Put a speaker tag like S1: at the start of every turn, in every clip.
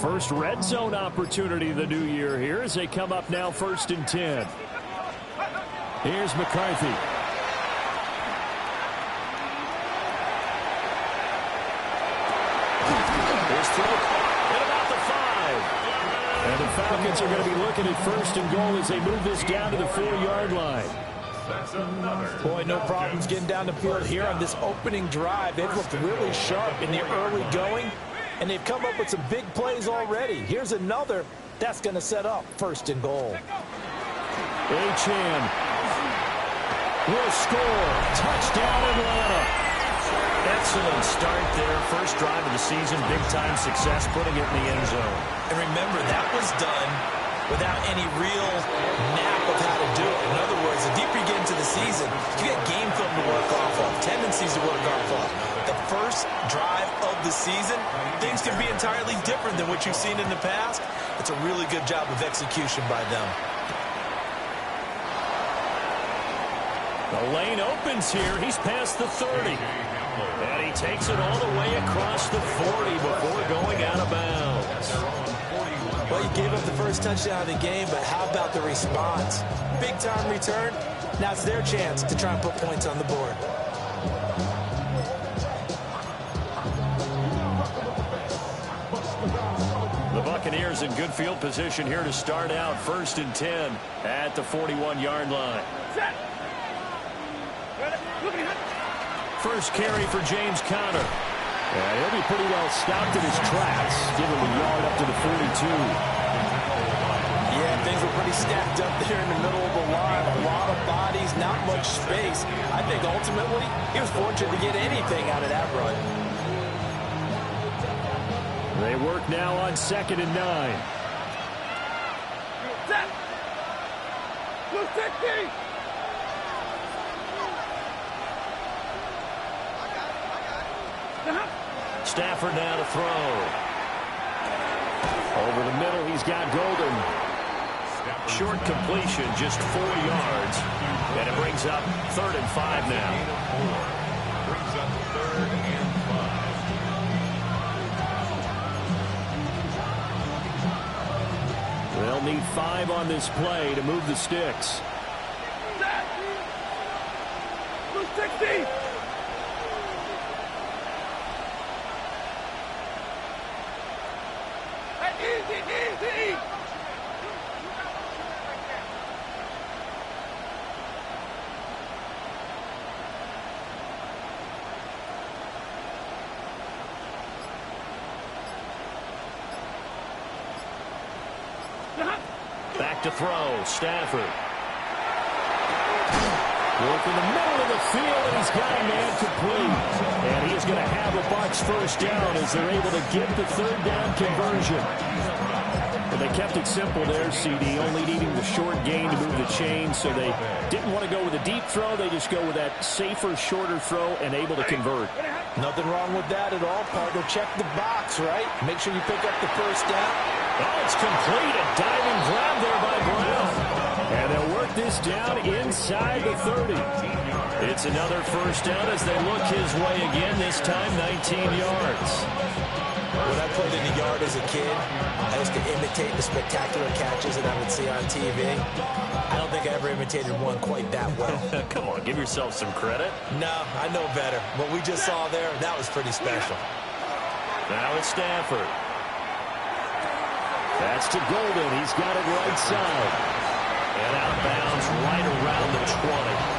S1: First red zone opportunity of the new year here as they come up now 1st and 10. Here's McCarthy. His throw at about the 5. And the Falcons are going to be looking at 1st and goal as they move this down to the 4-yard line.
S2: Boy, no problems getting down the field here on this opening drive. They've looked really sharp in the early going, and they've come up with some big plays already. Here's another that's going to set up 1st and goal.
S1: Achane will score. Touchdown, Atlanta.
S3: Excellent start there. First drive of the season. Big-time success putting it in the end zone.
S2: And remember, that was done without any real nap of how to do it. In other words, the deeper you get into the season, you get game film to work off of, tendencies to work off of. The first drive of the season, things can be entirely different than what you've seen in the past. It's a really good job of execution by them.
S1: The lane opens here. He's past the 30. And he takes it all the way across the 40 before going out of bounds.
S2: Well, you gave up the first touchdown of the game, but how about the response? Big-time return. Now it's their chance to try and put points on the board.
S1: The Buccaneers in good field position here to start out 1st and 10 at the 41-yard line. First carry for James Conner. He'll be pretty well stopped in his tracks. Give him a yard up to the 42.
S2: Yeah, things were pretty stacked up there in the middle of the line. A lot of bodies, not much space. I think ultimately he was fortunate to get anything out of that run.
S1: They work now on 2nd and 9.
S4: Set. 260.
S1: Stafford now to throw. Over the middle, he's got Golden. Short completion, just 4 yards. And it brings up 3rd and 5 now.
S4: Brings up 3rd and 5.
S1: They'll need 5 on this play to move the sticks.
S4: 260. Easy.
S1: Back to throw, Stafford. Work in the middle of the field, and he's got a man complete. And he is going to have a Bucs first down as they're able to get the 3rd down conversion. But they kept it simple there, CD, only needing the short gain to move the chain, so they didn't want to go with a deep throw. They just go with that safer, shorter throw and able to convert.
S2: Nothing wrong with that at all, partner. Check the box, right? Make sure you pick up the first down.
S1: Oh, it's complete. A diving grab there by Brown. And they'll work this down inside the 30. It's another first down as they look his way again, this time 19 yards.
S2: When I played in the yard as a kid, I used to imitate the spectacular catches that I would see on TV. I don't think I ever imitated one quite that well.
S1: Come on, give yourself some credit.
S2: No, I know better. What we just saw there, that was pretty special.
S1: Now it's Stafford. That's to Golden. He's got it right side. And out of bounds right around the 20.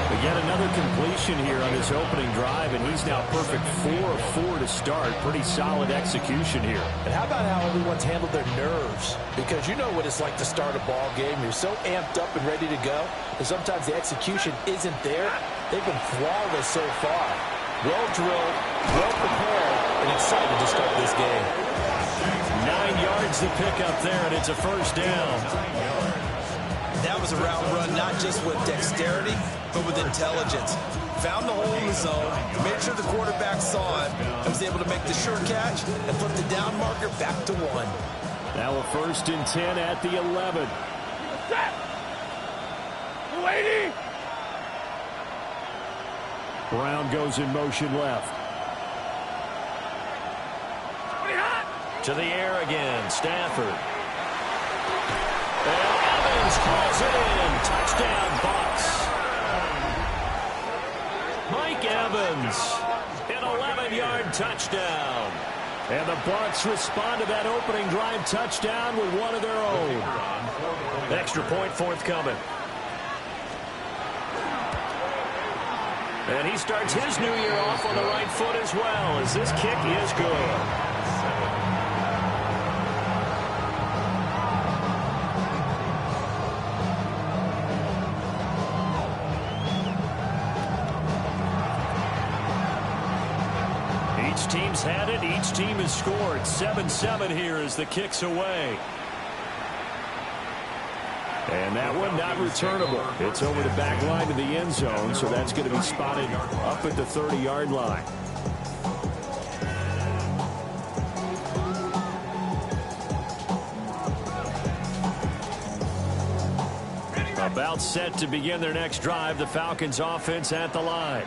S1: But yet another completion here on his opening drive, and he's now perfect 4 of 4 to start. Pretty solid execution here.
S2: And how about how everyone's handled their nerves? Because you know what it's like to start a ball game. You're so amped up and ready to go, and sometimes the execution isn't there. They've been flawless so far. Well drilled, well prepared, and excited to start this game.
S1: 9 yards to pick up there, and it's a first down.
S2: That was a route run not just with dexterity, but with intelligence. Found the hole in the zone, made sure the quarterback saw it, and was able to make the sure catch and put the down marker back to 1.
S1: Now a 1st and 10 at the 11.
S4: Set. 280.
S1: Brown goes in motion left.
S4: Pretty hot.
S3: To the air again, Stafford. And Evans calls it in. Touchdown, Bucs. Mike Evans, an 11-yard touchdown. And the Bucs respond to that opening drive touchdown with one of their own. Extra point forthcoming. And he starts his new year off on the right foot as well, as this kick is good. Each team's had it. Each team has scored. 7-7 here as the kick's away. And that one not returnable. It's over the back line to the end zone, so that's going to be spotted up at the 30-yard line. About set to begin their next drive, the Falcons offense at the line.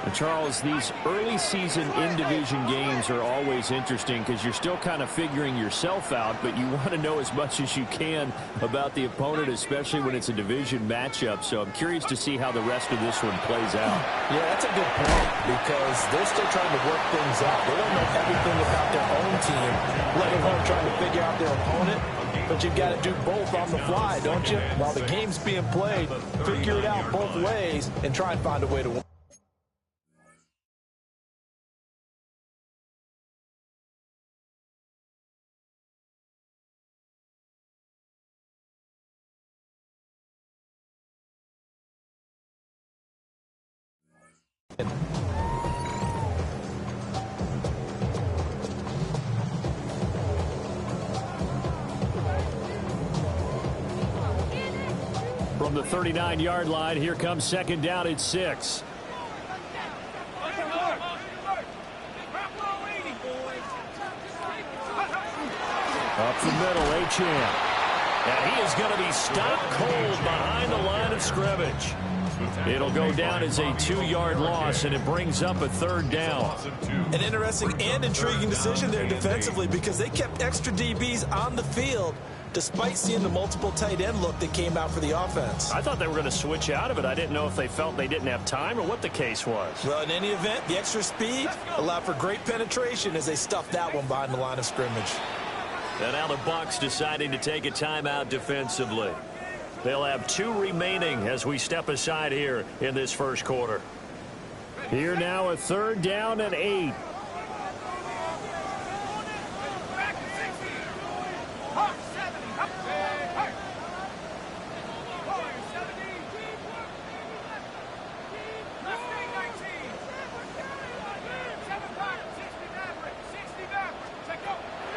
S3: And Charles, these early season in-division games are always interesting because you're still kind of figuring yourself out, but you want to know as much as you can about the opponent, especially when it's a division matchup. So I'm curious to see how the rest of this one plays out.
S2: Yeah, that's a good point because they're still trying to work things out. They don't know everything about their own team, let alone trying to figure out their opponent. But you've got to do both on the fly, don't you? While the game's being played, figure it out both ways and try and find a way to win.
S3: From the 39-yard line, here comes second down at 6. Up the middle, Achane. And he is going to be stopped cold behind the line of scrimmage. It'll go down as a 2-yard loss, and it brings up a third down.
S2: An interesting and intriguing decision there defensively because they kept extra DBs on the field despite seeing the multiple tight end look that came out for the offense.
S3: I thought they were going to switch out of it. I didn't know if they felt they didn't have time or what the case was.
S2: Well, in any event, the extra speed allowed for great penetration as they stuffed that one behind the line of scrimmage.
S3: And now the Bucs deciding to take a timeout defensively. They'll have 2 remaining as we step aside here in this first quarter. Here now a third down and 8.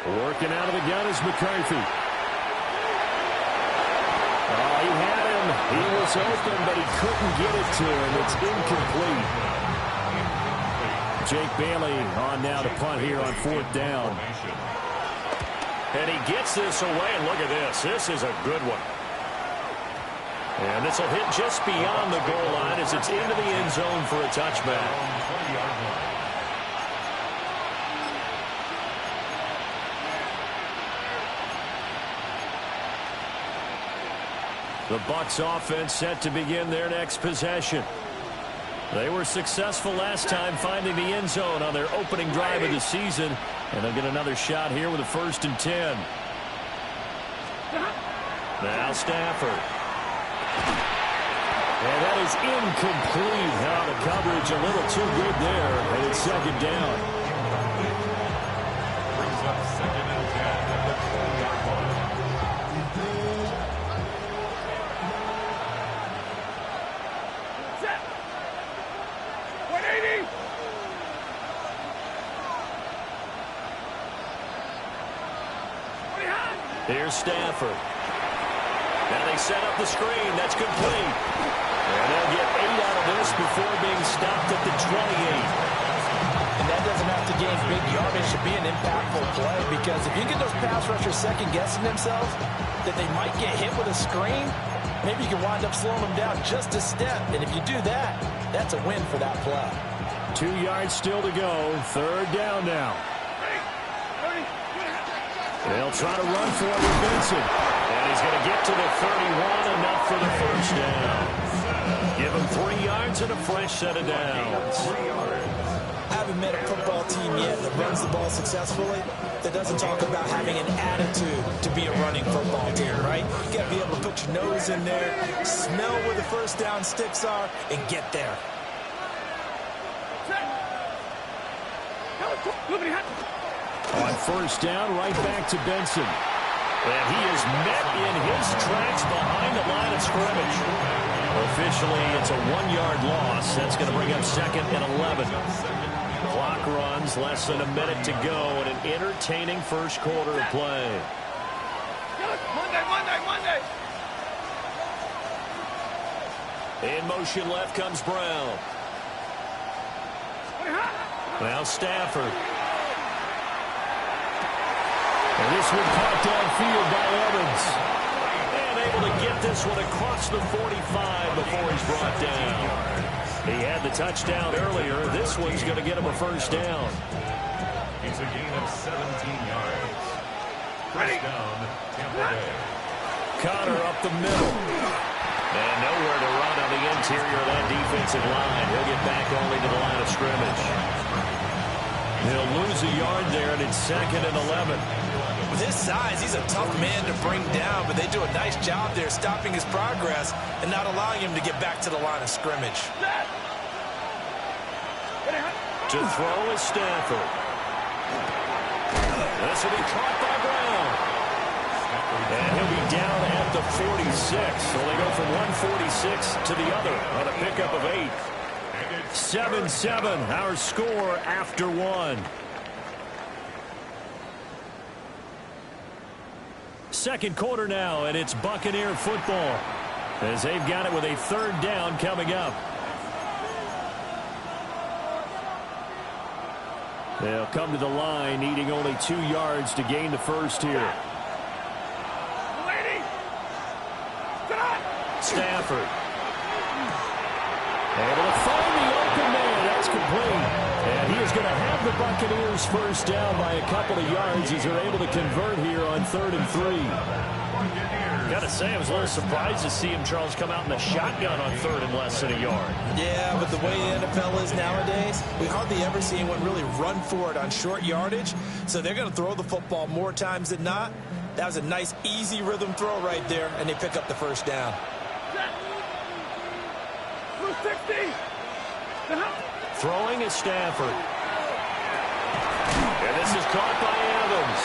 S3: Working out of the gun is McCarthy. Oh, he had him. He was open, but he couldn't get it to him. It's incomplete. Jake Bailey on now to punt here on 4th down. And he gets this away, and look at this. This is a good one. And this will hit just beyond the goal line as it's into the end zone for a touchback. The Bucs offense set to begin their next possession. They were successful last time finding the end zone on their opening drive of the season, and they'll get another shot here with a 1st and 10. Now Stafford. And that is incomplete. Now the coverage a little too good there, and it's second down.
S4: Brings up 2nd and 10 at the 12-yard line.
S3: Here's Stafford. Now they set up the screen. That's complete. And they'll get 8 out of this before being stopped at the 28.
S2: And that doesn't have to gain big yardage to be an impactful play because if you get those pass rushers second-guessing themselves that they might get hit with a screen, maybe you can wind up slowing them down just a step. And if you do that, that's a win for that play.
S3: 2 yards still to go. 3rd down now.
S1: They'll try to run for it with Benson. And he's going to get to the 31, enough for the first down. Give him 3 yards and a fresh set of downs.
S2: I haven't met a football team yet that runs the ball successfully that doesn't talk about having an attitude to be a running football team, right? You got to be able to put your nose in there, smell where the first down sticks are, and get there.
S1: On first down, right back to Benson. And he is met in his tracks behind the line of scrimmage. Officially, it's a 1-yard loss. That's going to bring up 2nd and 11. Clock runs, less than a minute to go in an entertaining first quarter of play.
S5: Monday.
S1: In motion left comes Brown. Now Stafford. And this one caught downfield by Evans. And able to get this one across the 45 before he's brought down. He had the touchdown earlier. This one's going to get him a first down.
S4: It's a gain of 17 yards. First down, Tampa Bay.
S1: Connor up the middle. And nowhere to run on the interior of that defensive line. He'll get back only to the line of scrimmage. He'll lose a yard there, and it's 2nd and 11.
S2: With his size, he's a tough man to bring down, but they do a nice job there stopping his progress and not allowing him to get back to the line of scrimmage.
S1: To throw is Stafford. This will be caught by Brown. And he'll be down at the 46. So they go from 146 to the other on a pickup of 8. 7-7, our score after 1. Second quarter now, and it's Buccaneer football as they've got it with a 3rd down coming up. They'll come to the line, needing only 2 yards to gain the first here. Stafford. Able to find the open man. That's complete. And he is going to have the Buccaneers first down by a couple of yards as they're able to convert here on 3rd and 3. Got to say, I was a little surprised to see him, Charles, come out in the shotgun on 3rd and less than a yard.
S2: Yeah, but the way the NFL is nowadays, we hardly ever see anyone really run for it on short yardage. So they're going to throw the football more times than not. That was a nice, easy rhythm throw right there, and they pick up the first down.
S1: Throwing is Stafford. And this is caught by Evans.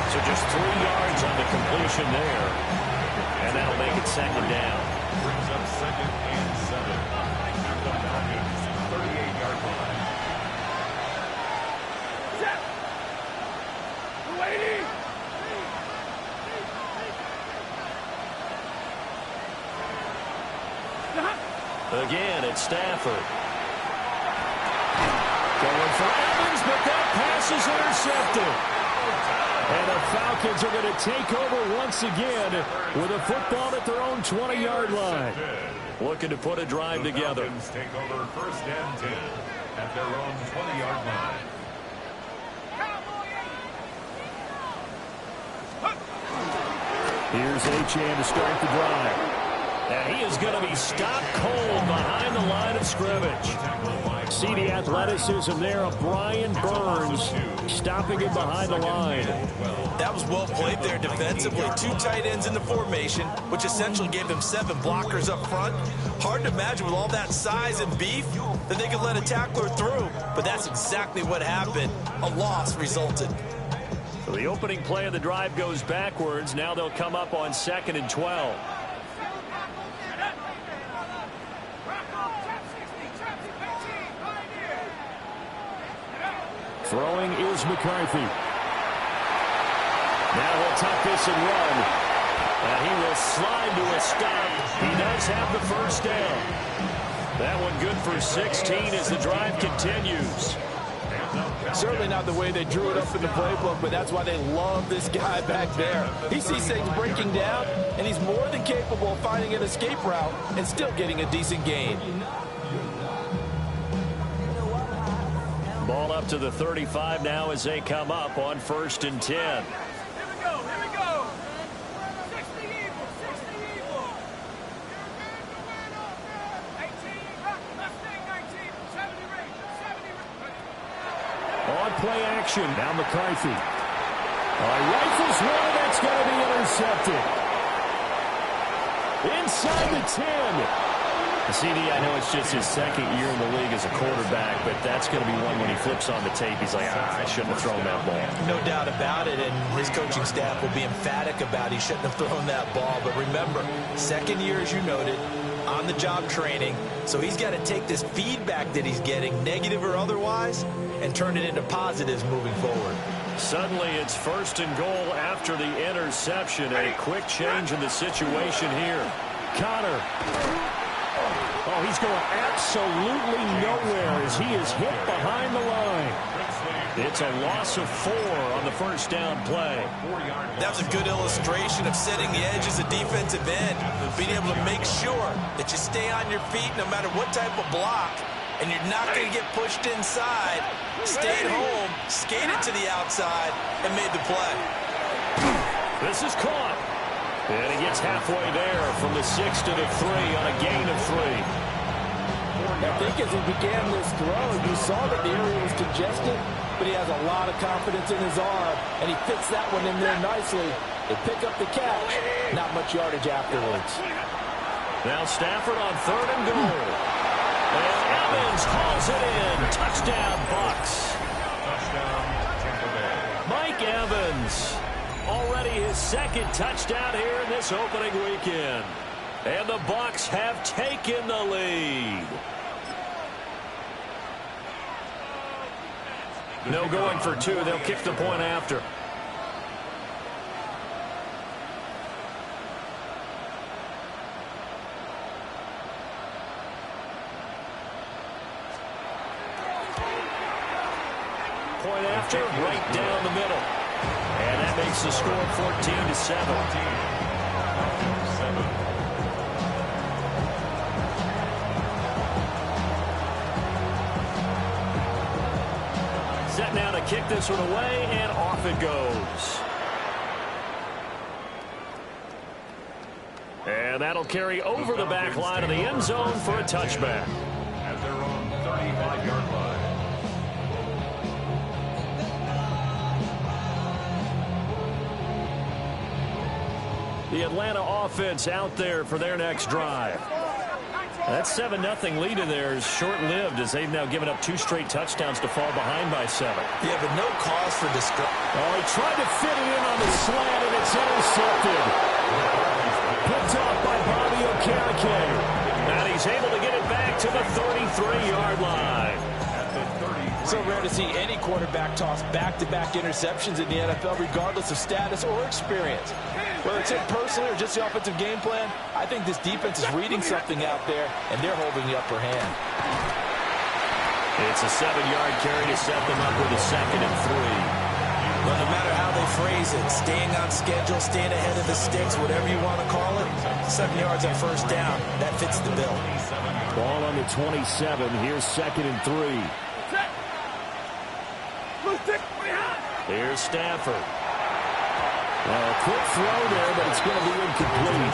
S1: So just 3 yards on the completion there. And that'll make it 2nd down.
S4: Brings up 2nd and 7. At the Falcons, 38-yard line.
S1: Again, it's Stafford. Going for Evans, but that pass is intercepted. And the Falcons are going to take over once again with a football at their own 20-yard line. Looking to put a drive together.
S4: Falcons take over 1st and 10 at their own 20-yard line.
S1: Here's Achane to start the drive. And he is going to be stopped cold behind the line of scrimmage. See the athleticism there of Brian Burns stopping him behind the line.
S2: That was well played there defensively. 2 tight ends in the formation, which essentially gave them 7 blockers up front. Hard to imagine with all that size and beef that they could let a tackler through. But that's exactly what happened. A loss resulted.
S1: So the opening play of the drive goes backwards. Now they'll come up on 2nd and 12. Throwing is McCarthy. Now he'll tuck this and run. And he will slide to a stop. He does have the first down. That one good for 16 as the drive continues.
S6: Certainly not the way they drew it up in the playbook, but that's why they love this guy back there. He sees things breaking down, and he's more than capable of finding an escape route and still getting a decent gain.
S1: Ball up
S3: out to the 35 now as they come up on 1st and 10.
S5: Here we go. 60 evil. 18, Mustang 19, 70 rate.
S1: On play action. Now McCarthy. Rifles one. That's going to be intercepted. Inside the 10.
S3: CD, I know it's just his second year in the league as a quarterback, but that's going to be one when he flips on the tape. He's like, I shouldn't have thrown that ball.
S2: No doubt about it, and his coaching staff will be emphatic about he shouldn't have thrown that ball. But remember, second year, as you noted, on-the-job training, so he's got to take this feedback that he's getting, negative or otherwise, and turn it into positives moving forward.
S3: Suddenly, it's 1st and goal after the interception. A quick change in the situation here.
S1: Connor. Oh, he's going absolutely nowhere as he is hit behind the line.
S3: It's a loss of 4 on the 1st down play.
S2: That's a good illustration of setting the edge as a defensive end, being able to make sure that you stay on your feet no matter what type of block, and you're not going to get pushed inside. Stayed home, skated to the outside, and made the play.
S3: This is caught. And he gets halfway there from the 6 to the 3 on a gain of 3.
S6: I think as he began this throw, you saw that the area was congested, but he has a lot of confidence in his arm, and he fits that one in there nicely. They pick up the catch, not much yardage afterwards.
S3: Now Stafford on 3rd and goal. And Evans hauls it in. Touchdown, Bucs.
S4: Touchdown, Tampa Bay.
S3: Mike Evans. Already his second touchdown here in this opening weekend. And the Bucs have taken the lead. No going for 2. They'll kick the point after. Point after, right down the middle. And that makes the score 14-7. Set now to kick this one away, and off it goes. And that'll carry over the back line of the end zone for a touchback.
S4: At their own 35-yard line.
S3: The Atlanta offense out there for their next drive. That 7-0 lead of theirs short-lived as they've now given up 2 straight touchdowns to fall behind by 7.
S2: Yeah, but no cause for distress.
S1: Oh, he tried to fit it in on the slant, and it's intercepted. Picked off by Bobby Okereke.
S3: And he's able to get it back to the 33-yard line.
S6: So rare to see any quarterback toss back-to-back interceptions in the NFL, regardless of status or experience. Whether it's him personally or just the offensive game plan, I think this defense is reading something out there, and they're holding the upper hand.
S3: It's a 7-yard carry to set them up with a 2nd and 3.
S2: Well, no matter how they phrase it, staying on schedule, staying ahead of the sticks, whatever you want to call it, 7 yards on 1st down, that fits the bill.
S1: Ball on the 27. Here's 2nd and 3.
S3: Here's Stafford.
S1: A quick throw there, but it's going to be incomplete.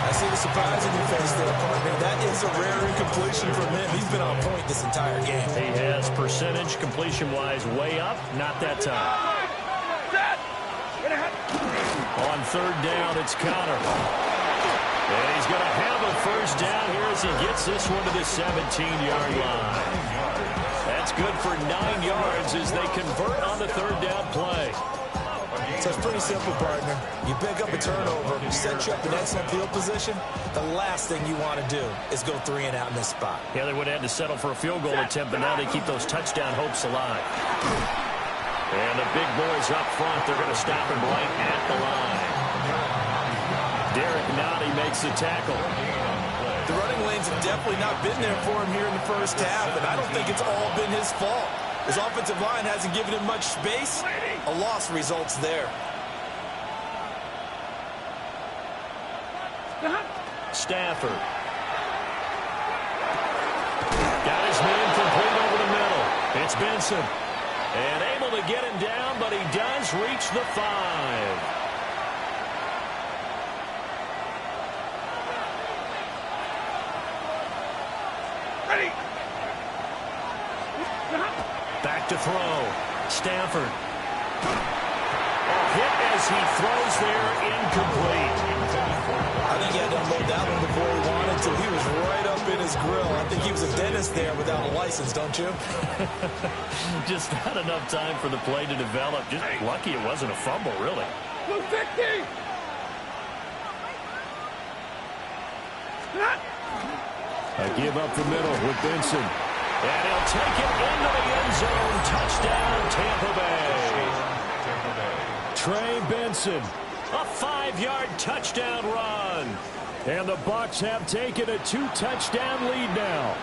S2: I see the surprise in your face there, partner. That is a rare incompletion from him. He's been on point this entire game.
S3: He has percentage completion-wise way up, not that time. On 3rd down, it's Connor. And he's going to have a 1st down here as he gets this one to the 17-yard line. That's good for 9 yards as they convert on the 3rd down play.
S2: So it's pretty simple, partner. You pick up a turnover, set you up in excellent field position. The last thing you want to do is go 3 and out in this spot.
S3: Yeah, they would have had to settle for a field goal attempt, but now they keep those touchdown hopes alive. And the big boys up front, they're going to stop him right at the line. Derek Nottie makes the tackle.
S2: The running lanes have definitely not been there for him here in the 1st half, and I don't think it's all been his fault. His offensive line hasn't given him much space. A loss results there.
S3: Stafford. Got his man complete over the middle. It's Benson. And able to get him down, but he does reach the 5. Back to throw. Stafford. Hit as he throws there, incomplete.
S2: I think he had to unload that one before he wanted to. He was right up in his grill. I think he was a dentist there without a license, don't you?
S3: Just not enough time for the play to develop. Just lucky it wasn't a fumble, really. A give up the middle with Benson. And he'll take it into the end zone. Touchdown, Tampa Bay. Trey Benson, a 5-yard touchdown run. And the Bucs have taken a 2-touchdown lead now.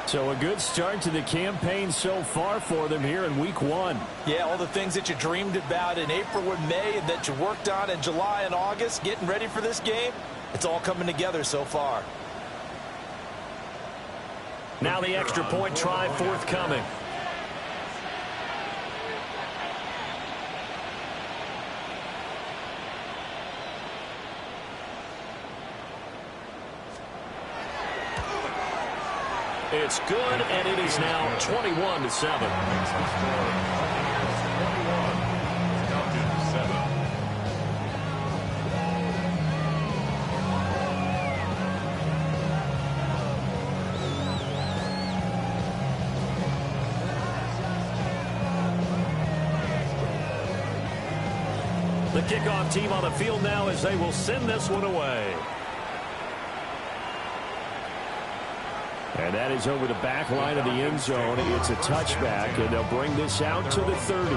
S3: So a good start to the campaign so far for them here in week 1.
S6: Yeah, all the things that you dreamed about in April and May and that you worked on in July and August, getting ready for this game, it's all coming together so far.
S3: Now the extra point try forthcoming. It's good, and it is now 21-7. The kickoff team on the field now as they will send this one away. And that is over the back line of the end zone. It's a touchback, and they'll bring this out to the 30.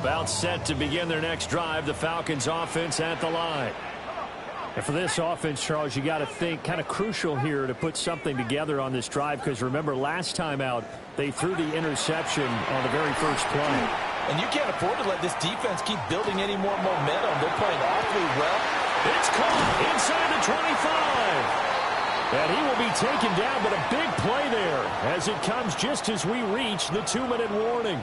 S3: About set to begin their next drive, the Falcons offense at the line. And for this offense, Charles, you got to think kind of crucial here to put something together on this drive, because remember last time out they threw the interception on the very first play.
S6: And you can't afford to let this defense keep building any more momentum. They're playing awfully well.
S3: It's caught inside the 25. And he will be taken down, but a big play there as it comes just as we reach the 2-minute warning.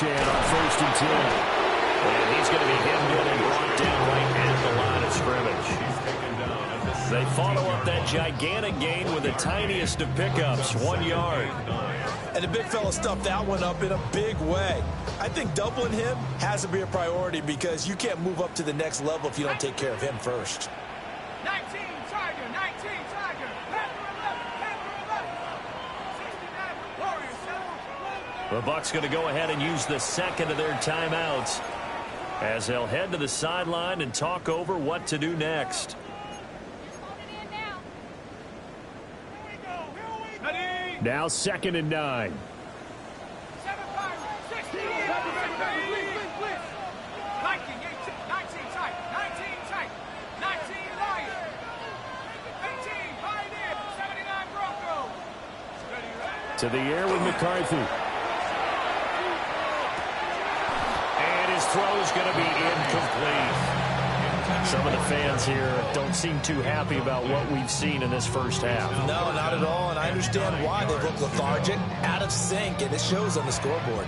S3: On 1st and 10. And he's going to be hemmed in and brought down right at the line of scrimmage. They follow up that gigantic gain with the tiniest of pickups, 1 yard.
S2: And the big fella stuffed that one up in a big way. I think doubling him has to be a priority, because you can't move up to the next level if you don't take care of him first.
S5: 19 Tiger, 19 Tiger.
S3: The Bucs going to go ahead and use the second of their timeouts as they'll head to the sideline and talk over what to do next. Now 2nd and 9. To the air with McCarthy. Throw is going to be incomplete. Some of the fans here don't seem too happy about what we've seen in this first half.
S2: No, not at all, and I understand why. They've looked lethargic, out of sync, and it shows on the scoreboard.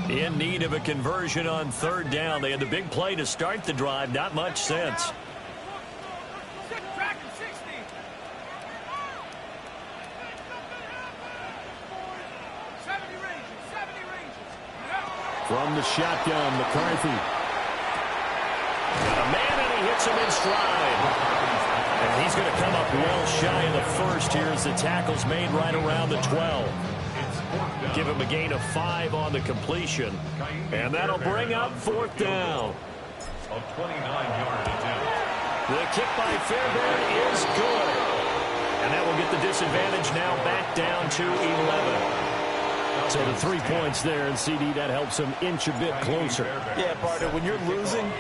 S3: In need of a conversion on 3rd down. They had the big play to start the drive. Not much sense. From the shotgun, McCarthy. Got a man, and he hits him in stride. And he's going to come up well shy of the first here as the tackle's made right around the 12. Give him a gain of 5 on the completion. And that'll bring up 4th down.
S4: A 29-yard attempt.
S3: The kick by Fairbairn is good. And that will get the disadvantage now back down to 11. So the 3 points there, and CD, that helps them inch a bit closer.
S6: Yeah, partner, when you're losing,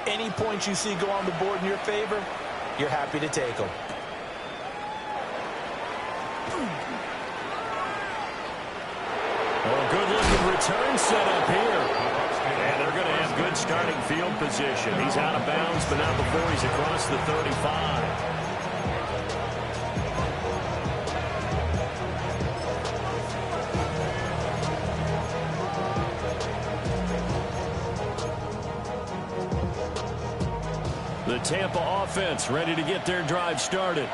S6: any points you see go on the board in your favor, you're happy to take them.
S3: Oh, good-looking return set up here. And they're going to have good starting field position. He's out of bounds, but not before he's across the 35. The Tampa offense ready to get their drive started.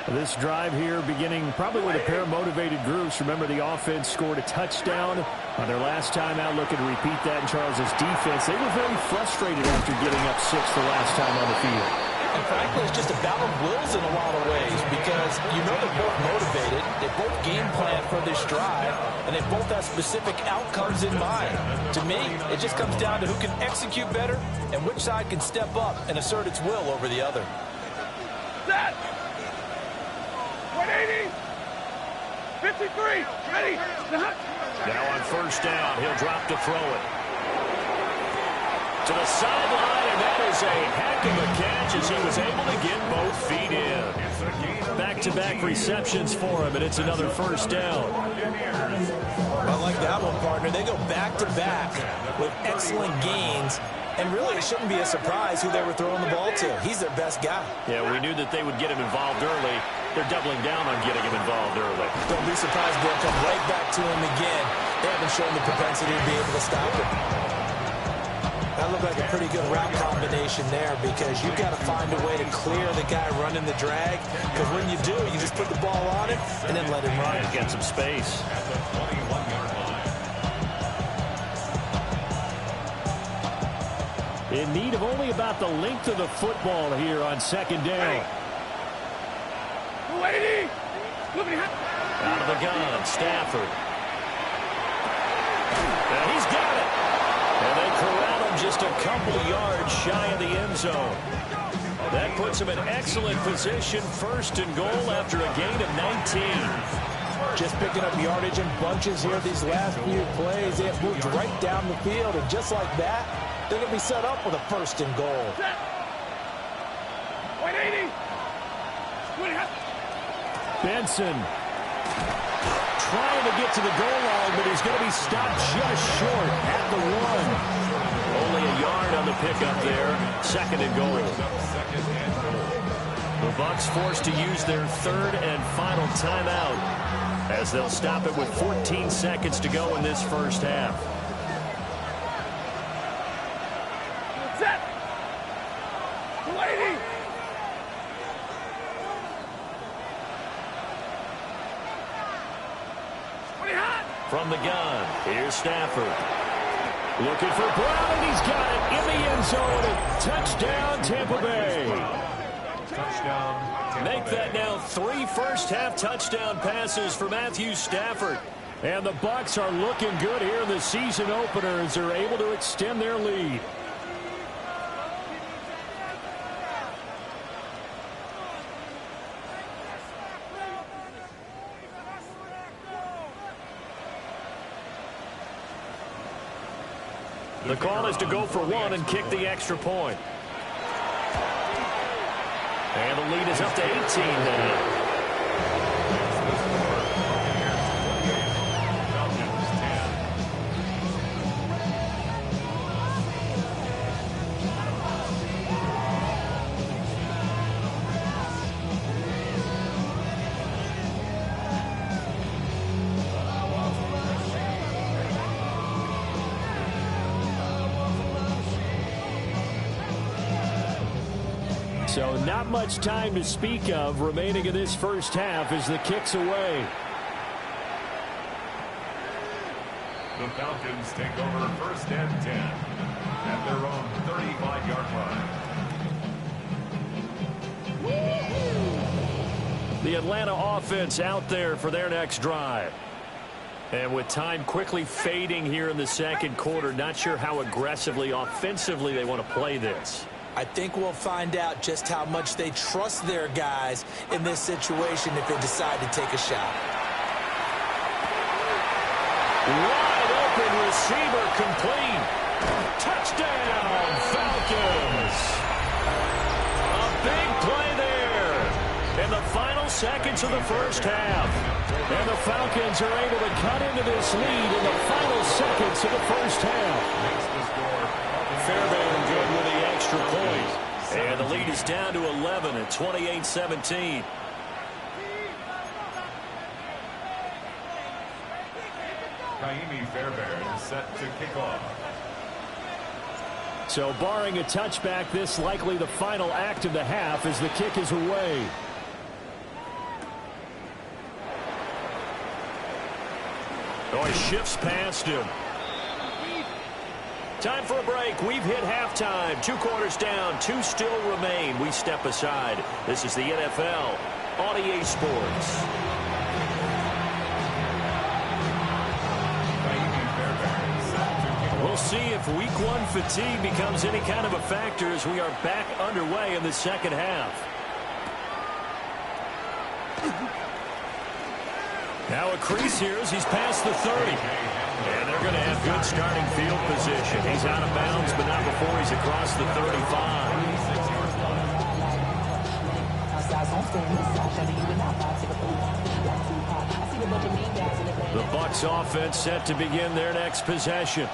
S3: This drive here beginning probably with a pair of motivated groups. Remember, the offense scored a touchdown on their last time out. Looking to repeat that in Charles's defense. They were very frustrated after getting up 6 the last time on the field.
S6: And frankly, it's just a battle of wills in a lot of ways because you know they're both motivated. They both game plan for this drive, and they both have specific outcomes in mind. To me, it just comes down to who can execute better and which side can step up and assert its will over the other.
S5: Set. 180. 53. Ready.
S3: Now on first down, he'll drop to throw it. To the sideline, and that is a heck of a catch as he was able to get both feet in. Back-to-back receptions for him, and it's another first down.
S6: I like that one, partner. They go back-to-back with excellent gains, and really it shouldn't be a surprise who they were throwing the ball to. He's their best guy.
S3: Yeah, we knew that they would get him involved early. They're doubling down on getting him involved early.
S6: Don't be surprised they'll come right back to him again. They haven't shown the propensity to be able to stop him. That looked like a pretty good route combination there because you've got to find a way to clear the guy running the drag. Because when you do, you just put the ball on him and then let him run.
S3: And get some space. In need of only about the length of the football here on second down.
S5: 280.
S3: Out of the gun, Stafford. And he's got it. And they corral him just a couple yards shy of the end zone. That puts him in excellent position, first and goal after a gain of 19.
S6: Just picking up yardage in bunches here these last few plays. They have moved right down the field, and just like that, they're going to be set up with a first and goal.
S5: 180.
S3: Benson trying to get to the goal line, but he's going to be stopped just short at the 1. Only a yard on the pickup there. Second and goal. The Bucs forced to use their third and final timeout as they'll stop it with 14 seconds to go in this first half.
S5: Set. 280.
S3: From the gun, here's Stafford. Looking for Brown, and he's got it in the end zone. Touchdown, Tampa Bay.
S4: Touchdown.
S3: Make that now 3 first-half touchdown passes for Matthew Stafford. And the Bucs are looking good here in the season opener as they're able to extend their lead. The call is to go for 1 and kick the extra point. And the lead is up to 18 now. So not much time to speak of remaining in this first half as the kick's away.
S4: The Falcons take over first and 10 at their own 35-yard line.
S3: The Atlanta offense out there for their next drive. And with time quickly fading here in the second quarter, not sure how aggressively, offensively they want to play this.
S2: I think we'll find out just how much they trust their guys in this situation if they decide to take a shot.
S3: Wide open receiver complete. Touchdown, Falcons. A big play there in the final seconds of the first half. And the Falcons are able to cut into this lead in the final seconds of the first half. Fairbairn good with the extra point. And the lead is down to 11 at 28-17.
S4: Kaimi Fairbairn set to kick off.
S3: So barring a touchback, this likely the final act of the half as the kick is away. Oh, he shifts past him. Time for a break. We've hit halftime. 2 quarters down. 2 still remain. We step aside. This is the NFL on EA Sports. We'll see if Week 1 fatigue becomes any kind of a factor as we are back underway in the second half. Now a crease here as he's past the 30. And they're going to have good starting field position. He's out of bounds, but not before he's across the 35. The Bucs offense set to begin their next possession.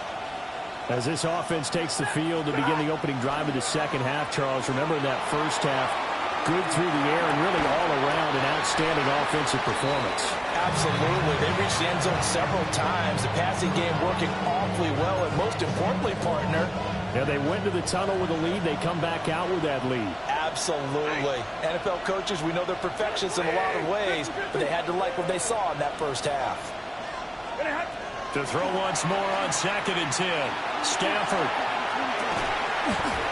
S3: As this offense takes the field to begin the opening drive of the second half, Charles, remember in that first half, good through the air and really all around an outstanding offensive performance.
S6: Absolutely. They reached the end zone several times. The passing game working awfully well, and most importantly, partner,
S3: yeah, they went to the tunnel with a lead. They come back out with that lead.
S6: Absolutely. NFL coaches, we know they're perfectionists in a lot of ways, but they had to like what they saw in that first half.
S3: To throw once more on 2nd and 10. Stafford.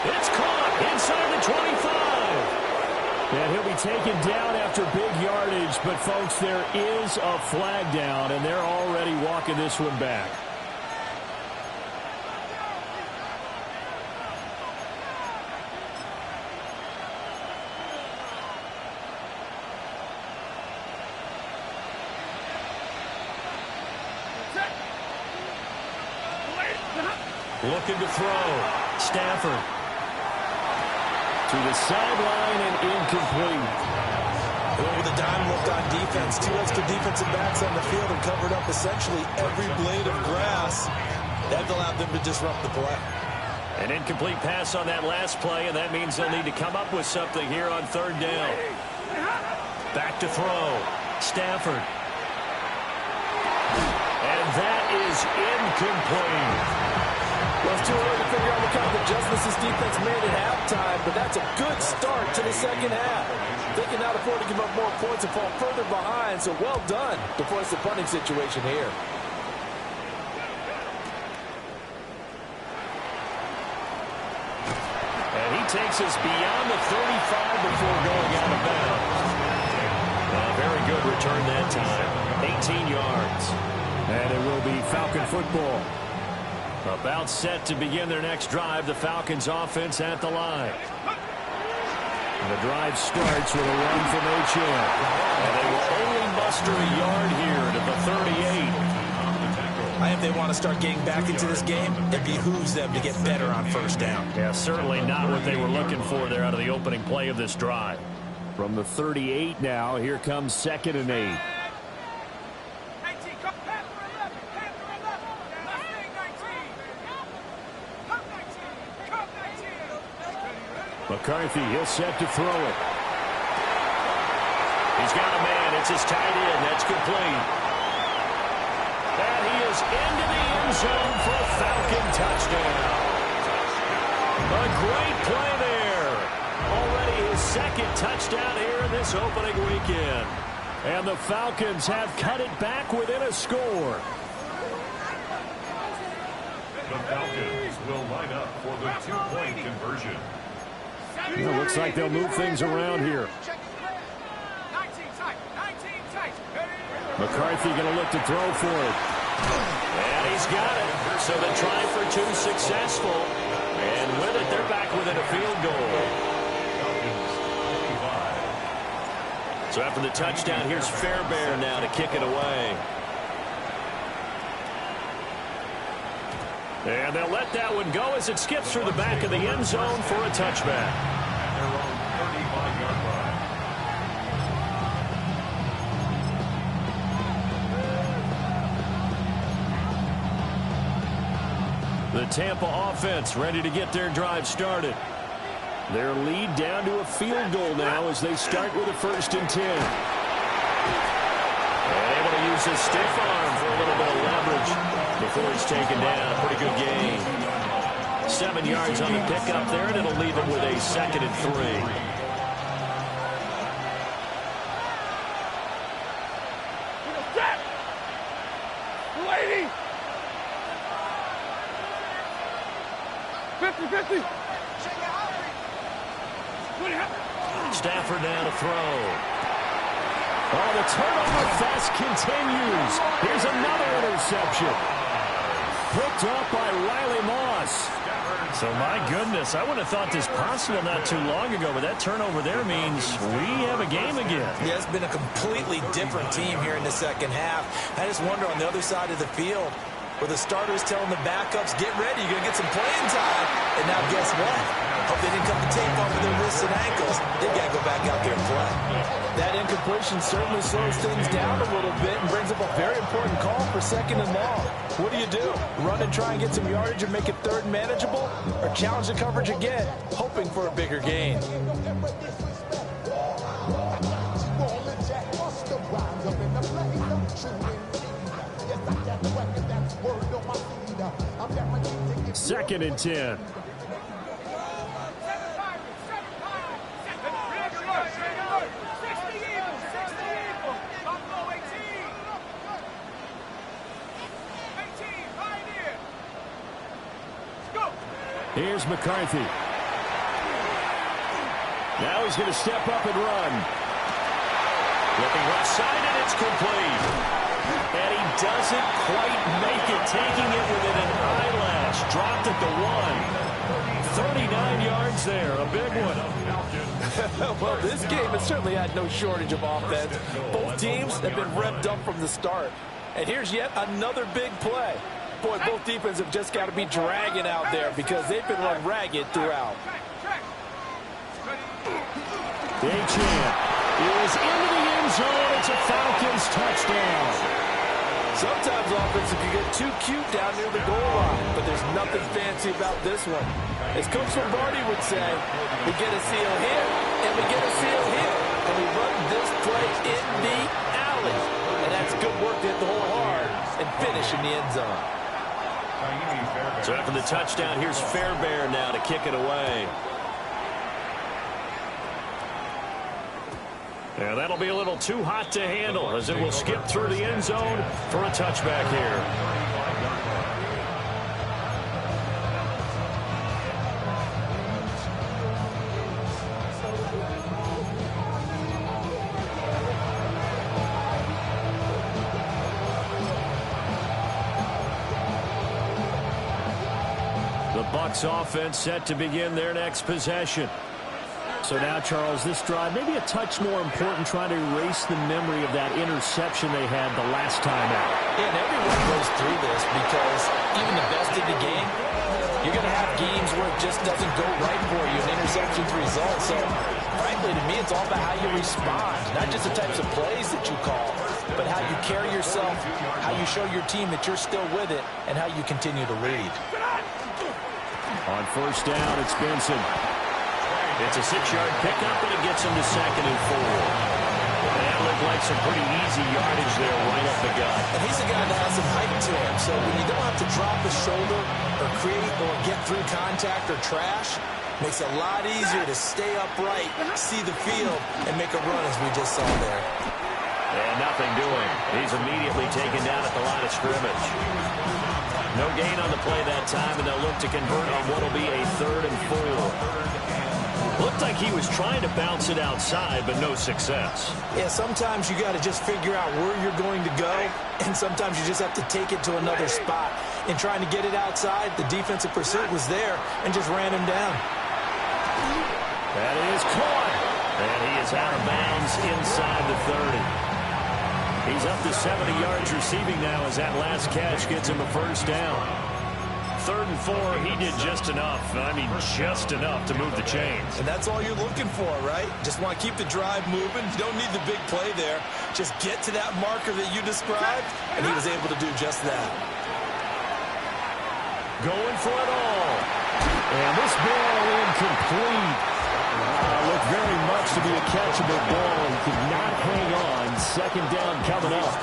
S3: It's caught inside the 25. And he'll be taken down after big yardage. But, folks, there is a flag down, and they're already walking this one back. Looking to throw. Stafford. To the sideline and incomplete.
S2: Well, with a dime look on defense, 2 extra defensive backs on the field and covered up essentially every blade of grass. That allowed them to disrupt the play.
S3: An incomplete pass on that last play, and that means they'll need to come up with something here on 3rd down. Back to throw. Stafford. And that is incomplete.
S6: Well, it's too early to figure out what kind of adjustments this defense made at halftime, but that's a good start to the second half. They can now afford to give up more points and fall further behind, so well done to force the punting situation here.
S3: And he takes us beyond the 35 before going out of bounds. Very good return that time. 18 yards. And it will be Falcon football. About set to begin their next drive. The Falcons offense at the line. And the drive starts with a run from HM. And they will only muster a yard here to the 38.
S2: If they want to start getting back into this game, it behooves them to get better on 1st down.
S3: Yeah, certainly not what they were looking for there out of the opening play of this drive. From the 38 now, here comes 2nd and 8. McCarthy, he'll set to throw it. He's got a man. It's his tight end. That's complete. And he is into the end zone for a Falcon touchdown. A great play there. Already his 2nd touchdown here in this opening weekend. And the Falcons have cut it back within a score.
S4: The Falcons will line up for the 2-point conversion.
S3: It looks like they'll move things around here. McCarthy going to look to throw for it. And he's got it. So the try for 2 successful. And with it, they're back within a field goal. So after the touchdown, here's Fairbairn now to kick it away. And they'll let that one go as it skips through the back of the end zone for a touchback.
S4: Their own 35-yard line.
S3: The Tampa offense ready to get their drive started. Their lead down to a field goal now as they start with a 1st and 10. And able to use his stiff arm for a little bit of leverage before he's taken down. A pretty good gain. 7 yards on the pickup there, and it'll leave him with a 2nd and 3.
S5: Set! 280! 50-50!
S3: Stafford now to throw. Oh, the turnover fest continues. Here's another interception. Picked up by Riley Moss. So, my goodness, I wouldn't have thought this possible not too long ago, but that turnover there means we have a game again.
S2: Yeah, it's been a completely different team here in the second half. I just wonder on the other side of the field, where the starters telling the backups, get ready, you're going to get some playing time. And now guess what? Hope they didn't cut the tape off of their wrists and ankles. They got to go back out there and play.
S6: That incompletion certainly slows things down a little bit and brings up a very important call for 2nd and long. What do? Run and try and get some yardage and make it 3rd and manageable? Or challenge the coverage again, hoping for a bigger gain?
S3: Second and 10. Here's McCarthy. Now he's going to step up and run. Looking left side, and it's complete. And he doesn't quite make it, taking it within an eyelash. Dropped at the 1. 39 yards there, a big one.
S6: Well, this game has certainly had no shortage of offense. Both teams have been revved up from the start. And here's yet another big play. Boy, both defenses have just got to be dragging out there because they've been run ragged throughout.
S3: Achane is into the end zone. It's a Falcons touchdown.
S6: Sometimes offense can get too cute down near the goal line, but there's nothing fancy about this one. As Coach Lombardi would say, we get a seal here, and we get a seal here, and we run this play in the alley. And that's good work to hit the hole hard and finish in the end zone.
S3: So after the touchdown, here's Fairbairn now to kick it away. And that'll be a little too hot to handle as it will skip through the end zone for a touchback here. The Bucs offense set to begin their next possession. So now, Charles, this drive maybe a touch more important, trying to erase the memory of that interception they had the last time out.
S2: Yeah, and everyone goes through this because even the best in the game, you're going to have games where it just doesn't go right for you, and interceptions result. So, frankly, to me, it's all about how you respond, not just the types of plays that you call, but how you carry yourself, how you show your team that you're still with it, and how you continue to lead.
S3: On first down, it's Benson. It's a 6-yard pickup, and it gets him to 2nd and 4. And that looked like some pretty easy yardage there right up the gut.
S2: And he's a guy that has some height to him, so when you don't have to drop his shoulder or create or get through contact or trash, makes it a lot easier to stay upright, see the field, and make a run as we just saw there.
S3: And nothing doing. He's immediately taken down at the line of scrimmage. No gain on the play that time, and they'll look to convert on what will be a 3rd and 4. Looked like he was trying to bounce it outside, but no success.
S2: Yeah, sometimes you got to just figure out where you're going to go, and sometimes you just have to take it to another spot. In trying to get it outside, the defensive pursuit was there and just ran him down.
S3: That is caught. And he is out of bounds inside the 30. He's up to 70 yards receiving now as that last catch gets him a first down. 3rd and 4, he did just enough. I mean, just enough to move the chains.
S2: And that's all you're looking for, right? Just want to keep the drive moving. You don't need the big play there. Just get to that marker that you described, and he was able to do just that.
S3: Going for it all. And this ball incomplete. Looked very much to be a catchable ball and could not hang on. 2nd down coming up.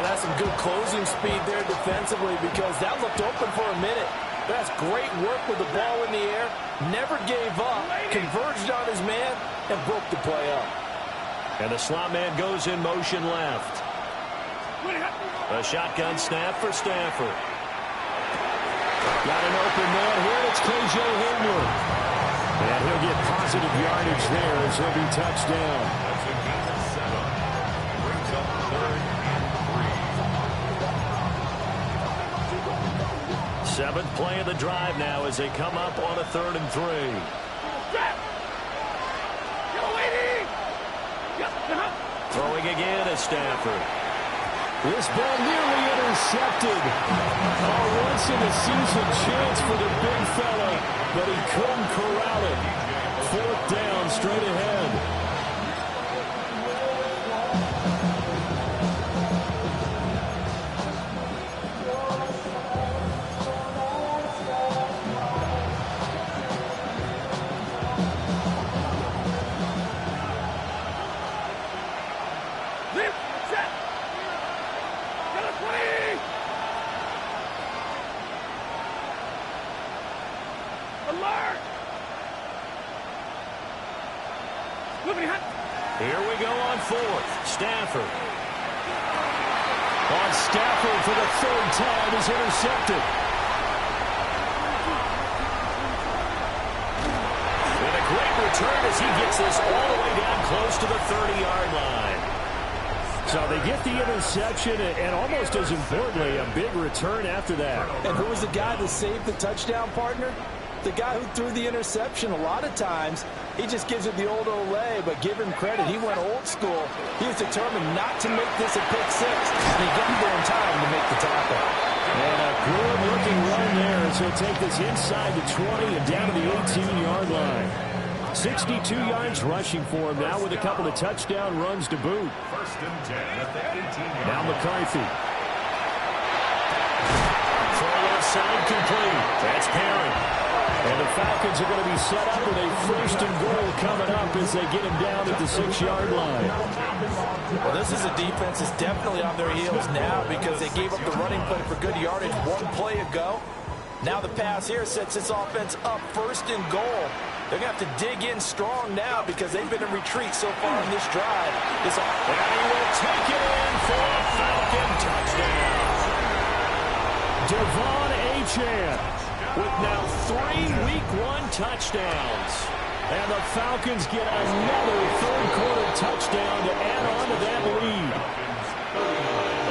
S6: That's some good closing speed there defensively because that looked open for a minute. That's great work with the ball in the air. Never gave up. Converged on his man and broke the play up.
S3: And the slot man goes in motion left. A shotgun snap for Stafford. Got an open man here. It's KJ Hamler. And he'll get positive yardage there as he'll be touched down.
S4: That's a gain of 7. Brings up 3rd and 3.
S3: 7th play of the drive now as they come up on a 3rd and 3. Throwing again is Stafford. This ball nearly intercepted. Once in a season chance for the big fella, but he couldn't corral it. 4th down straight ahead. Here we go on 4th. Stafford. On Stafford for the 3rd time is intercepted. And a great return as he gets this all the way down close to the 30-yard line. So they get the interception and almost as importantly, a big return after that.
S6: And who was the guy that saved the touchdown, partner? The guy who threw the interception. A lot of times, he just gives it the old Olay, but give him credit. He went old school. He was determined not to make this a pick 6, and he got there in time to make the tackle.
S3: And a good-looking run there as he'll take this inside the 20 and down to the 18-yard line. 62 yards rushing for him now with a couple of touchdown runs to boot.
S4: 1st and 10 at the 18-yard.
S3: Now McCarthy. Throw left side complete. That's Perry. And the Falcons are going to be set up with a 1st and goal coming up as they get him down at the 6-yard line.
S6: Well, this is a defense that's definitely on their heels now because they gave up the running play for good yardage 1 play ago. Now the pass here sets this offense up 1st and goal. They're going to have to dig in strong now because they've been in retreat so far in this drive.
S3: And he will take it in for a Falcon touchdown. Devon Achane with now 3 Week 1 touchdowns. And the Falcons get another 3rd quarter touchdown to add on to that lead.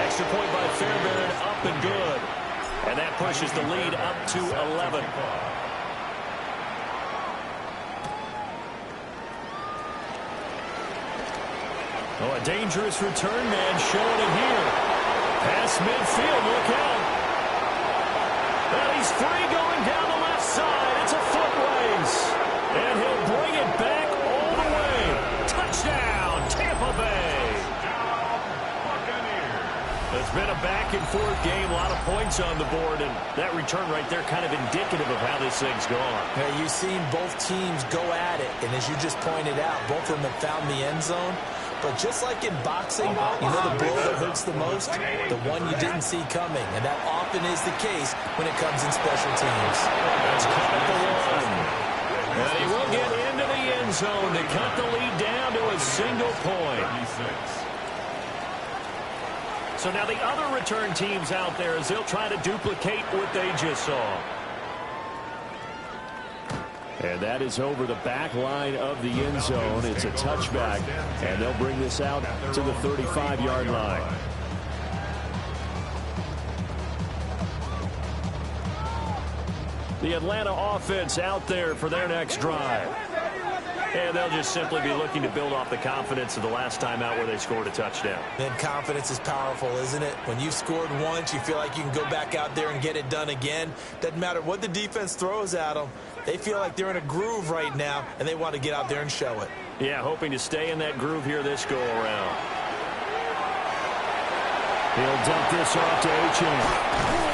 S3: Extra point by Fairbairn, up and good. And that pushes the lead up to 11. Oh, a dangerous return man showing it here. Pass midfield, look out. And he's free going down the left side. It's a foot race. And he'll bring it back all the way. Touchdown, Tampa Bay. It's been a back-and-forth game, a lot of points on the board, and that return right there kind of indicative of how this thing's gone.
S2: Yeah, you've seen both teams go at it, and as you just pointed out, both of them have found the end zone. But just like in boxing, you know the blow that hurts the most? The one you didn't see coming, and that often is the case when it comes in special teams.
S3: That's caught at the one. And he will get into the end zone to cut the lead down to a single point. So now the other return teams out there as they'll try to duplicate what they just saw. And that is over the back line of the end zone. It's a touchback, and they'll bring this out to the 35-yard line. The Atlanta offense out there for their next drive. And they'll just simply be looking to build off the confidence of the last time out where they scored a touchdown.
S2: Then confidence is powerful, isn't it? When you've scored once, you feel like you can go back out there and get it done again. Doesn't matter what the defense throws at them. They feel like they're in a groove right now, and they want to get out there and show it.
S3: Yeah, hoping to stay in that groove here this go-around. He'll dump this off to Achane.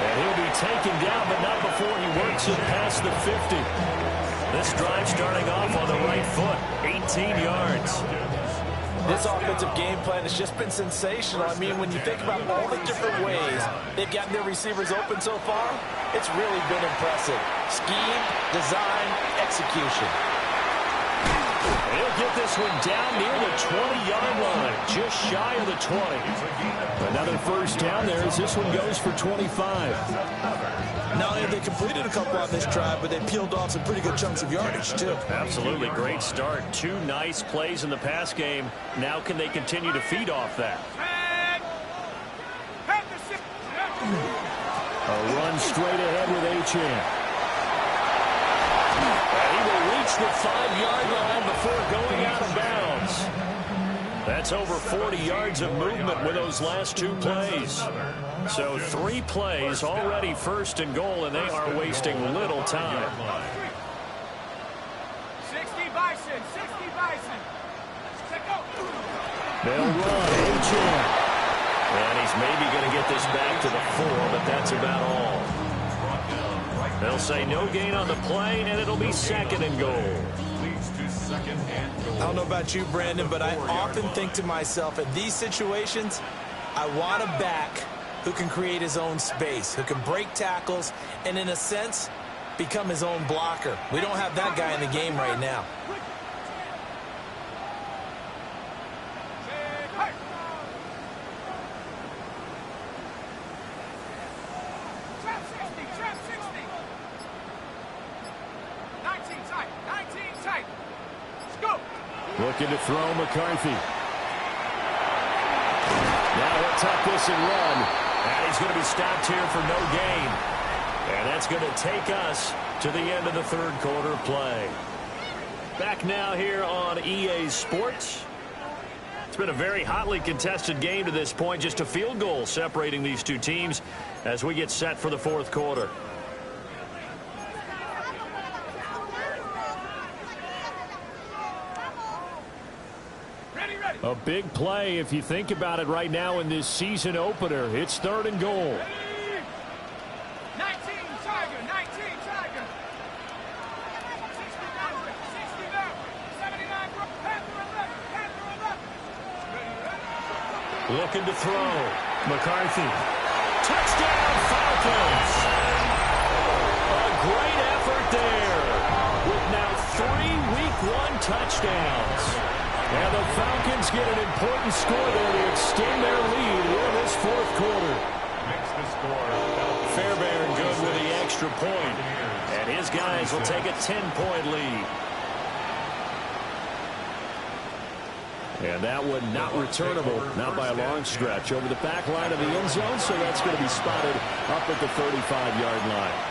S3: And he'll be taken down, but not before he works it past the 50. This drive starting off on the right foot, 18 yards.
S6: This offensive game plan has just been sensational. I mean, when you think about all the different ways they've gotten their receivers open so far, it's really been impressive. Scheme, design, execution.
S3: He'll get this one down near the 20-yard line, just shy of the 20. Another first down there as this one goes for 25.
S2: Not only have they completed a couple on this drive, but they peeled off some pretty good chunks of yardage, too.
S3: Absolutely. Great start. 2 nice plays in the pass game. Now can they continue to feed off that? A run straight ahead with Achane. And he will reach the 5-yard line before going out of bounds. That's over 40 yards of movement with those last 2 plays. So 3 plays, already first and goal, and they are wasting little time.
S5: 60 Bison, 60 Bison.
S3: They'll run, Achane. And he's maybe going to get this back to the 4, but that's about all. They'll say no gain on the play, and it'll be second and goal.
S2: I don't know about you, Brandon, but I often think to myself, in these situations, I want a back who can create his own space, who can break tackles, and in a sense, become his own blocker. We don't have that guy in the game right now.
S3: Looking to throw McCarthy. Now he'll tuck this and run. And he's going to be stopped here for no gain. And that's going to take us to the end of the third quarter play. Back now here on EA Sports. It's been a very hotly contested game to this point. Just a field goal separating these two teams as we get set for the fourth quarter. A big play if you think about it right now in this season opener. It's third and goal.
S5: 19 Tiger, 19 Tiger. 69, 79, Panther 11.
S3: Looking to throw. McCarthy. Touchdown Falcons. A great effort there. With now 3 Week 1 touchdowns. And the Falcons get an important score there to extend their lead in this fourth quarter. Fairbairn good with the extra point. And his guys will take a 10-point lead. And that one not returnable, not by a long stretch, over the back line of the end zone, so that's going to be spotted up at the 35-yard line.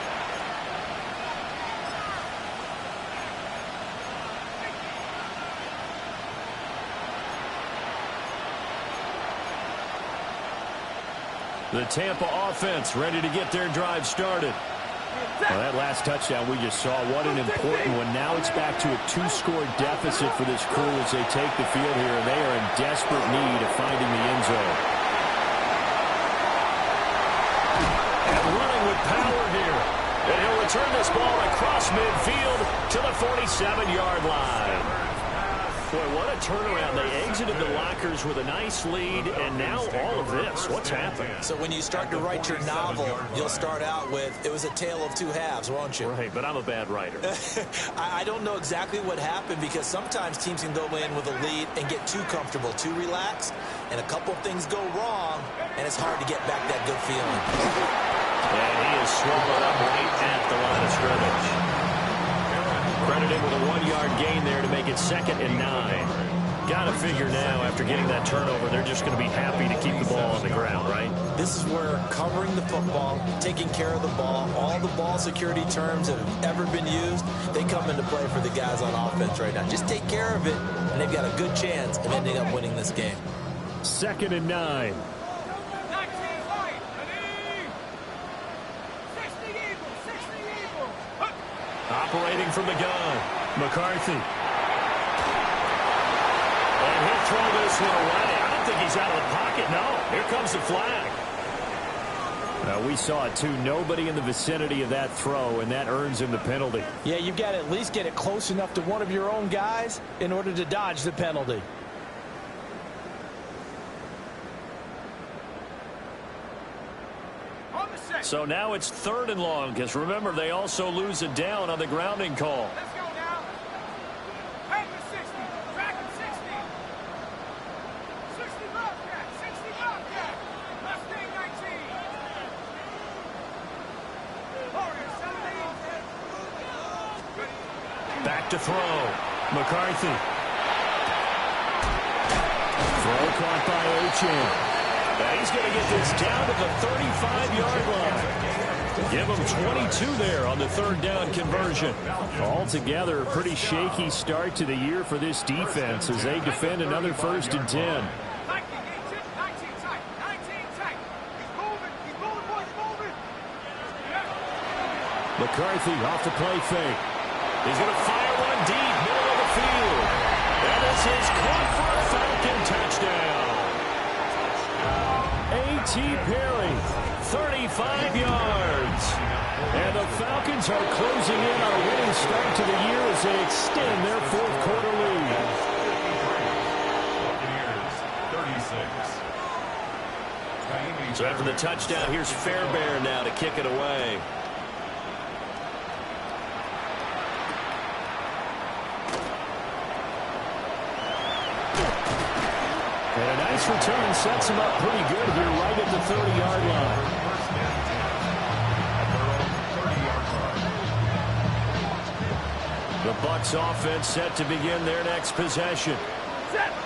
S3: The Tampa offense ready to get their drive started. Well, that last touchdown we just saw, what an important one. Now it's back to a 2-score deficit for this crew as they take the field here, and they are in desperate need of finding the end zone. And running with power here. And he'll return this ball across midfield to the 47-yard line. Boy, what a turnaround. They exited the lockers with a nice lead, and now all of this. What's happened?
S2: So when you start to write your novel, you'll start out with, it was a tale of 2 halves, won't you?
S3: Right, but I'm a bad writer.
S2: I don't know exactly what happened, because sometimes teams can go in with a lead and get too comfortable, too relaxed, and a couple things go wrong, and it's hard to get back that good feeling.
S3: And he is swallowed up right at the line of scrimmage. Credited with a 1-yard gain there to make it 2nd and 9. Got to figure now, after getting that turnover, they're just going to be happy to keep the ball on the ground, right?
S2: This is where covering the football, taking care of the ball, all the ball security terms that have ever been used, they come into play for the guys on offense right now. Just take care of it, and they've got a good chance of ending up winning this game.
S3: 2nd and 9.
S5: 19 right, ready? 60 Eagles, 60 Eagles.
S3: Operating from the gun, McCarthy. And he'll throw this one away. I don't think he's out of the pocket. No, here comes the flag. We saw it, too. Nobody in the vicinity of that throw, and that earns him the penalty.
S6: Yeah, you've got to at least get it close enough to one of your own guys in order to dodge the penalty.
S5: On the set.
S3: So now it's 3rd and long, because remember, they also lose it down on the grounding call.
S5: Let's go now. Packers 60, Packers 60. 60 Bobcat, 60 Bobcat. Mustang 19. Warriors 17.
S3: Back to throw. McCarthy. Throw caught by Achane. And he's going to get this down to the 35-yard line. Give him 22 there on the 3rd down conversion. Altogether, a pretty shaky start to the year for this defense as they defend another 1st and 10.
S5: 19 tight, 19 tight. He's moving, boys, moving.
S3: McCarthy off the play fake. He's going to fire one deep, middle of the field. And this is caught for a Falcon touchdown. A.T. Perry, 35 yards. And the Falcons are closing in on a winning start to the year as they extend their 4th quarter lead.
S4: Buccaneers, 36.
S3: So after the touchdown, here's Fairbairn now to kick it away. And a nice return sets him up pretty good here right at the 30-yard line. The Bucs offense set to begin their next possession.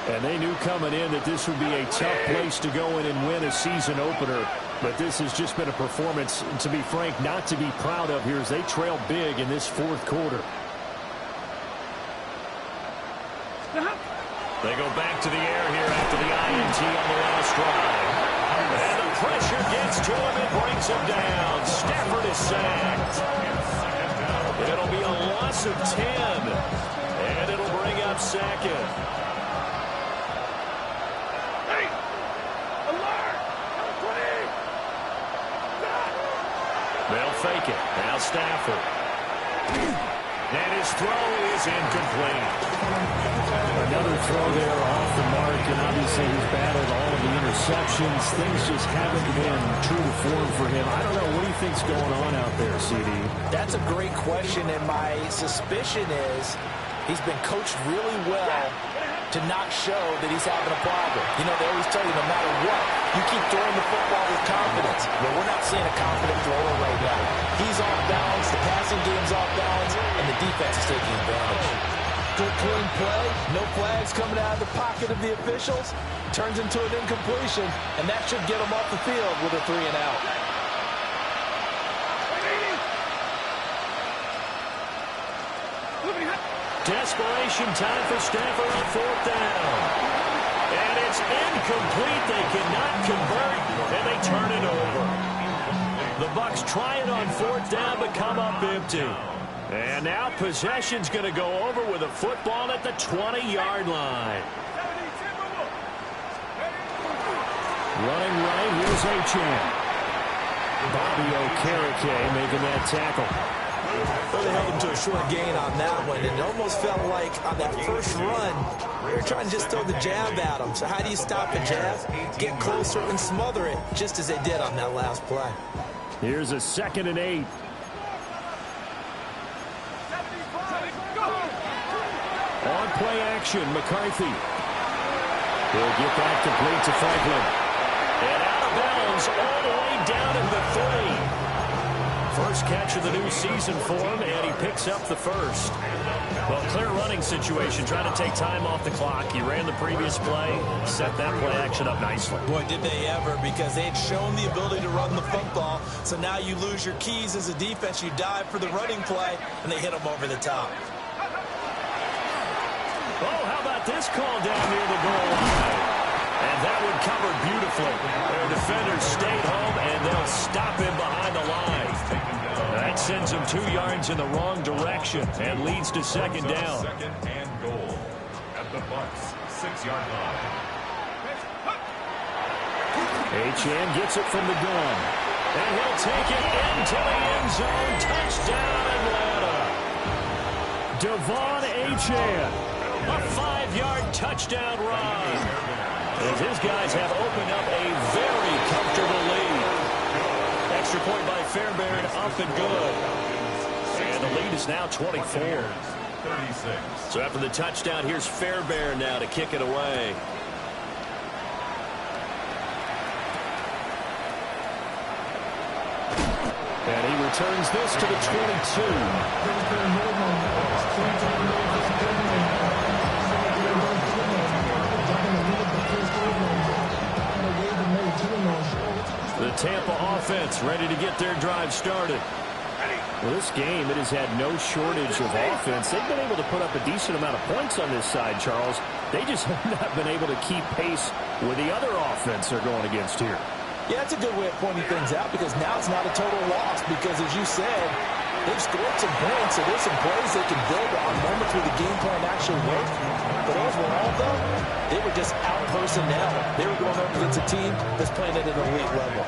S3: And they knew coming in that this would be a tough place to go in and win a season opener. But this has just been a performance, to be frank, not to be proud of here as they trail big in this 4th quarter. They go back to the air here after the INT on the last drive. And the pressure gets to him and brings him down. Stafford is sacked. It'll be a loss of 10. And it'll bring up 2nd.
S5: Hey! Alert! 20!
S3: They'll fake it. Now Stafford. And his throw is incomplete. Another throw there off the mark, and obviously he's battled all of the interceptions. Things just haven't been true to form for him. I don't know. What do you think's going on out there, CD?
S6: That's a great question, and my suspicion is he's been coached really well to not show that he's having a problem. You know, they always tell you no matter what, you keep throwing the football with confidence. Well, we're not seeing a confident thrower right now. He's off balance, the passing game's off balance, and the defense is taking advantage. Good clean play, no flags coming out of the pocket of the officials. Turns into an incompletion, and that should get him off the field with a 3-and-out.
S3: Desperation time for Stafford on 4th down. And it's incomplete. They cannot convert, and they turn it over. The Bucs try it on 4th down, but come up empty. And now possession's going to go over with a football at the 20-yard line. Running right, here's Achane. Bobby Okereke making that tackle.
S2: Well, they held him to a short gain on that one. And it almost felt like on that first run, they were trying to just throw the jab at him. So how do you stop the jab? Get closer and smother it, just as they did on that last play.
S3: Here's a 2nd and 8. On play action, McCarthy. He'll get that complete to Franklin. And out of bounds all the way down in the 3. First catch of the new season for him, and he picks up the first. Well, clear running situation, trying to take time off the clock. He ran the previous play, set that play action up nicely.
S2: Boy, did they ever, because they had shown the ability to run the football. So now you lose your keys as a defense. You dive for the running play, and they hit them over the top.
S3: Oh, how about this call down near the goal line? And that one covered beautifully. Their defenders stayed home, and they'll stop him behind the line. That sends him 2 yards in the wrong direction and leads to second down.
S4: Second and goal at the Bucs' 6-yard line.
S1: Achane gets it from the gun. And he'll take it into the end zone. Touchdown, Atlanta. Devon Achane. A 5-yard touchdown run. As his guys have opened up a very comfortable lead. Extra point by Fairbairn, up and good. And the lead is now 24.
S4: 36.
S3: So after the touchdown, here's Fairbairn now to kick it away.
S1: And he returns this to the 22. The Tampa offense ready to get their drive started. Well, this game, it has had no shortage of offense. They've been able to put up a decent amount of points on this side, Charles. They just have not been able to keep pace with the other offense they're going against here.
S6: Yeah, that's a good way of pointing things out, because now it's not a total loss, because as you said, they've scored some points, so there's some plays they can build on, moments where the game plan actually worked. But overall, though, they were just out personnel. They were going up against a team that's playing at an elite level.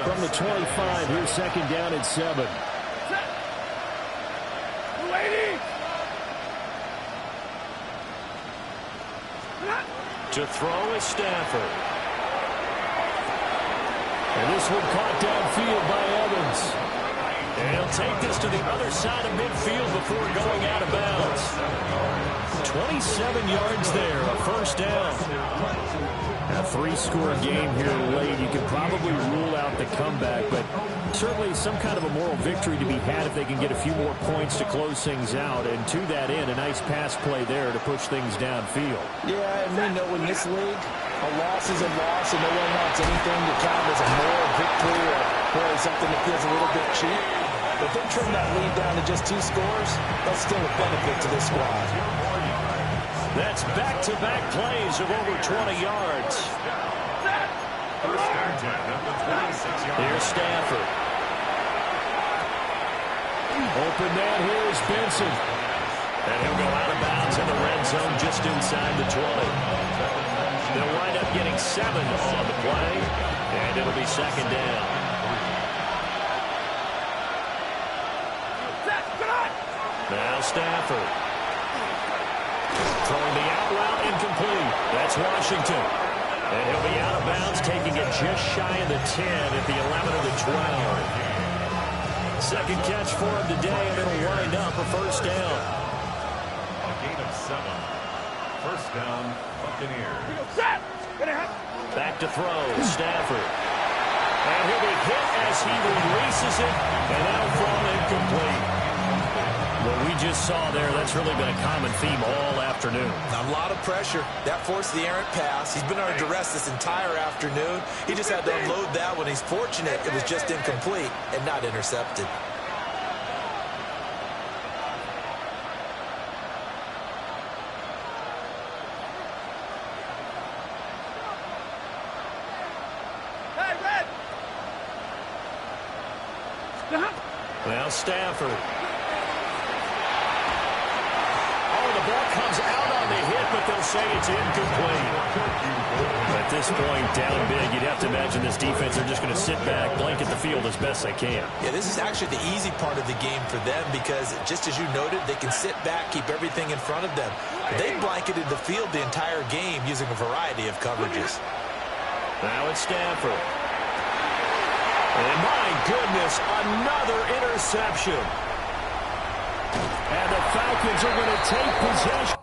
S1: From the 25, here's second down at 7.
S3: To throw is Stafford. And this one caught downfield by Evans. And he'll take this to the other side of midfield before going out of bounds. 27 yards there, a first down. A 3-score game here late. You can probably rule out the comeback, but certainly some kind of a moral victory to be had if they can get a few more points to close things out. And to that end, a nice pass play there to push things downfield.
S6: Yeah, and we know in this league, a loss is a loss, and no one wants anything to count as a moral victory or really something that feels a little bit cheap. If they trim that lead down to just 2 scores, that's still a benefit to this squad.
S3: That's back-to-back plays of over 20 yards.
S4: First and 10 at the 26-yard line.
S3: Here's Stafford.
S1: Open man here is Benson.
S3: And he'll go out of bounds in the red zone just inside the 20. They'll wind up getting 7 on the play, and it'll be second down. Now Stafford. Throwing the out route, incomplete. That's Washington. And he'll be out of bounds, taking it just shy of the 10 at the 11 of the 12. Second catch for him today, and it'll wind up a first down.
S4: A gain of 7. First down, Buccaneers.
S3: Back to throw, Stafford. And he'll be hit as he releases it, and that'll fall incomplete. What we just saw there, that's really been a common theme all afternoon.
S2: A lot of pressure. That forced the errant pass. He's been under duress this entire afternoon. He just had to unload that one. He's fortunate it was just incomplete and not intercepted.
S3: Now Stafford. The ball comes out on the hit, but they'll say it's incomplete. At this point, down big, you'd have to imagine this defense are just going to sit back, blanket the field as best they can.
S2: Yeah, this is actually the easy part of the game for them because, just as you noted, they can sit back, keep everything in front of them. They blanketed the field the entire game using a variety of coverages.
S3: Now it's Stafford. And my goodness, another interception. And the Falcons are going to take possession.